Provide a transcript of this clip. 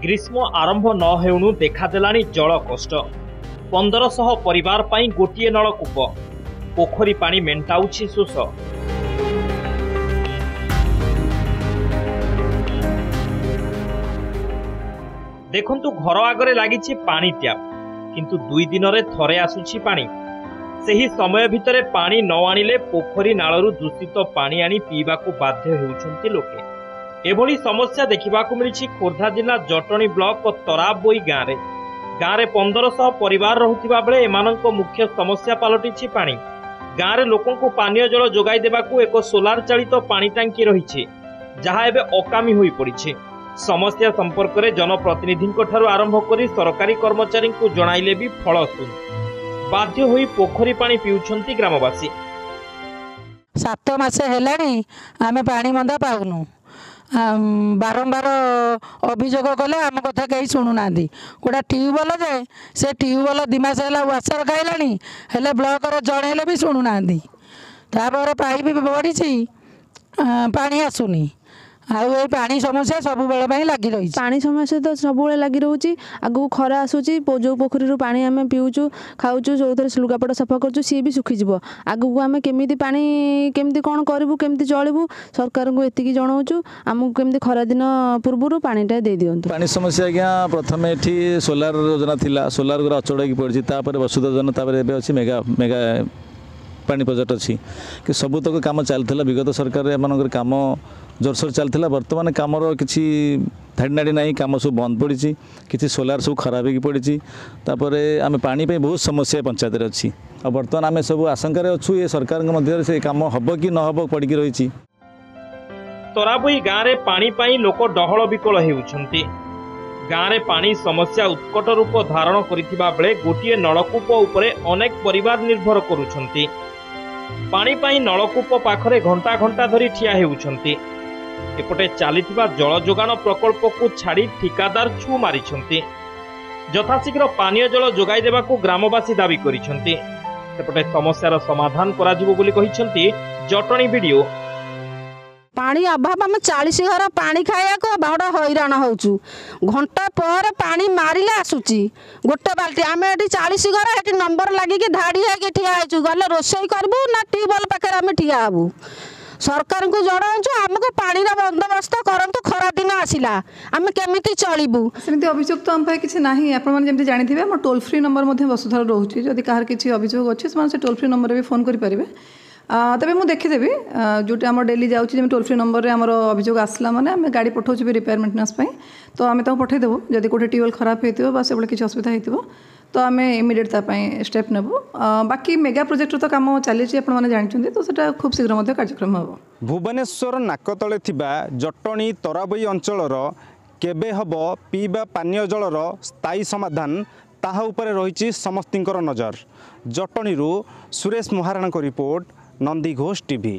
ग्रीष्म आरंभ न हेउनु देखादेलानी जल कष्ट 1500 परिवार पाई गोटिए नलकूप पोखरी पानी मेंटाउछि शोष। देखंतु घर आगरे लागिछि पानी ट्याप किंतु 2 दिन रे थरे आसुछि पानी। सेही समय भितरे पानी न आनिले पोखरी नाळरू दूषित पानी आनी पीबाकू बाध्य हेउछन्ति लोके। एभली समस्या देखिबाकू मिलिछि खोर्धा जिला जटणी ब्लॉक तराबोई गाँव में 1500 परिवार रहुथिबा बेले एमानंक मुख्य समस्या पलटिछि पानी। गाँव में लोकंकु पानीय जल जोगाई देबाकू एक सोलार चालित पानी टांकी रहिछि जहा एबे अकामी होई पड़िछि। समस्या संपर्क में जनप्रतिनिधि ठारू आरंभ करी सरकारी कर्मचारी को जणाइले भी फल शून्य। बाध्य होई पोखरी पानी पिउछन्ति ग्रामवासी। 7 मास हेलाणी आमे पानी मंदा पाउनु। बारंबार अभियोग कले आम कथा कहीं शुणुना। गोटा ट्यूबवेल जाए से ट्यूबवेल 2 मास है वासर खाइलानी हेले ब्लॉक जनइले भी शुणुना। तापर पाइप भी बढ़ी पानी आसुनी आउ पानी समस्या सब बेले लगी रही। पानी समस्या तो सब लगी रोचे। आगू खरा आसूची जो पोखरी पानी आम पीऊँ खाऊँ जो थे लुगापट सफा करूँ सी भी सुखीज। आगू आम केमी पानी केमती कौन करूँ केमती चलू सरकार को एति जनाऊँ आमको केमती खरा दिन पूर्व पानीटा दे दिंतु। पानी समस्या आज्ञा प्रथम ये सोलार योजना थिला सोलार गुरा अचड़ाई पड़ी वसुधा योजना अच्छी मेगा मेगा पानी प्रोजेक्ट अच्छी कि सबुतक कम चलता विगत सरकार एम कम जोरसोर चलता। बर्तमान कमर किसी धाड़ीनाड़ी ना कम सब बंद पड़ी कि सोलार सब खराब हो पड़ी। आम पानी पे बहुत समस्या पंचायत अच्छी और बर्तमान आम सब आशंकार अच्छु ये सरकार मध्य से कम हम कि न हम पड़ी रही। तराबोई गाँव में पानी पाई लोक डहल विकल हेउछन्ति। गाँव में पानी समस्या उत्कट रूप धारण करिथिबा बेले गोटिए नलकूप उपरे अनेक परिवार निर्भर करुछन्ति। पानी पाई नलकूप पाखरे घंटा घंटा धरी ठिया हेउछन्ति। एपटे चलीथिबा जल जोगान प्रकल्प को छाड़ी ठिकादार छू मारिछन्ति। यथाशीघ्र पानीय जल जोगाई देबाकू ग्रामवासी दाबी करिछन्ति। सेपटे समस्यार समाधान कराजिबो बोली कहिछन्ति जटणी वीडियो। पानी अभाव आम 40 घर पानी खाया बड़ हैरान होचु। घंटा पर पानी मारिले आसुची गोटे बाल्टी आम ये 40 घर ये नंबर लगिकी धाड़ी है ठिया हो गले रोषे करूँ ना ट्यूबवेल पाखे आम ठिया हबू। सरकार को जनाऊँ आमको पानी बंदोबस्त करंतु खरा दिन आसिला आम केमिति चलू। सेमती अभियोग तो आम किसी ना आपड़ी जानते हैं टोल फ्री नंबर वसुधार रोचे जदि कहार किसी अभियोग अच्छे से टोल फ्री नंबर भी फोन करेंगे। तबे मुझे देखीदेवी जोटी आम डेली जाऊँगी टोल फ्री नंबर आम अभियोग आसला माने आम गाड़ी पठाऊँ भी रिपेयर मेन्टेनान्स तो आम पठेदेवु जदि गोटे ट्यूबवेल खराब होता से किसी असुविधा हो तो आम इमिडिएट स्टेप नेबू। बाकी मेगा प्रोजेक्ट तो कम चली आपने जानते तो सेटा खूब शीघ्र कार्यक्रम हम। भुवनेश्वर नाकतले थिबा जटणी तराबोई अंचलर केबे हब पीबा पानीय जलर स्थायी समाधान ताहा उपरे रही समस्तिंकर नजर। जटणीरू सुरेश महाराणा को रिपोर्ट, नंदी घोष टीवी।